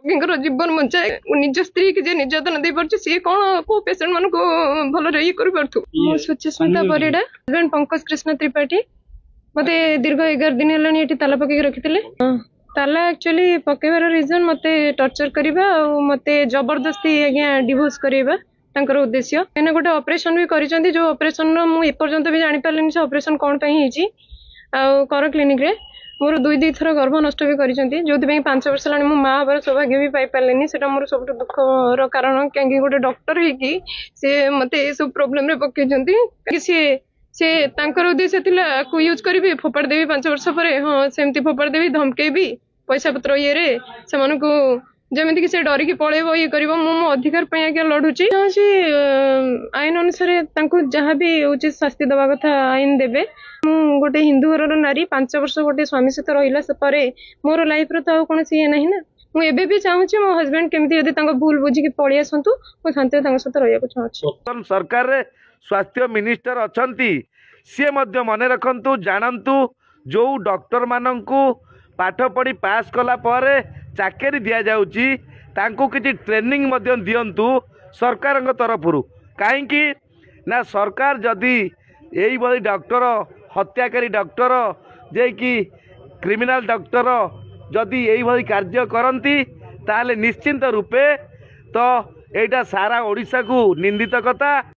रोगी जीवन बचाए निज स्त्री की निर्यातना दे पार्छ सी कौन को पेशेंट मान को भल ये कर सुचिस्मिता परिड़ा हजबैंड पंकज कृष्ण त्रिपाठी मत दीर्घ 11 दिन है ताला पकई रखी ताला एक्चुअली पकेबार रिजन मत टर्चर करवा मत जबरदस्ती आज्ञा डिवोर्स करवा तांकर उद्देश्य मैंने गोटे ऑपरेशन भी करिसेंती जो ऑपरेशन मुझे एपर्यंत भी जानी पारलेनी से ऑपरेशन कौन कर क्लिनिक रे मोर 2 थर गर्भ नष्ट भी करिसेंती जो 5 वर्ष लानी मो माँ हबार सौभाग्य भी पाई पारलेनी सेटा मोर सब दुखर कारण कहीं गोटे डॉक्टर है सी मत सब प्रोब्लेम रे पकईचंती से तांकर उद्देश्य थिला को यूज करी फोपाड़ देवी 5 वर्ष पर हाँ सेमती फोपाड़ देवी धमकेबी पैसा पत्र ये से जमीन कि से डरिकी पलैब ये कर मो अधिकार आज्ञा लड़ुची आईन अनुसार जहाँ भी उचित शास्ति दवा कथा आईन देवे मु गोटे हिंदू घर नारी 5 वर्ष गोटे स्वामी सहित रहा मोर लाइफ रो तो कौन ये ना ना मुझे भी चाहूँगी मो हजबैंड केमती भूल बुझिकी पलि आसतु मो शांति सहित रहा चाहूँ सरकार रे स्वास्थ्य मिनिस्टर अछंती सी मन रखु जानतु जो डॉक्टर मानू पाठ पढ़ी पास कला परे चाकरी दि जाउची तांको किछि ट्रेनिंग मध्य दियंतु सरकार तरफ कहीं ना सरकार जदि यही भली डॉक्टर हत्याकारी डॉक्टर जे कि क्रिमिनल डॉक्टर जदि यही भली कार्य करती ताले निश्चिंत रूपे तो एटा सारा ओडिशा को निंदित कथा।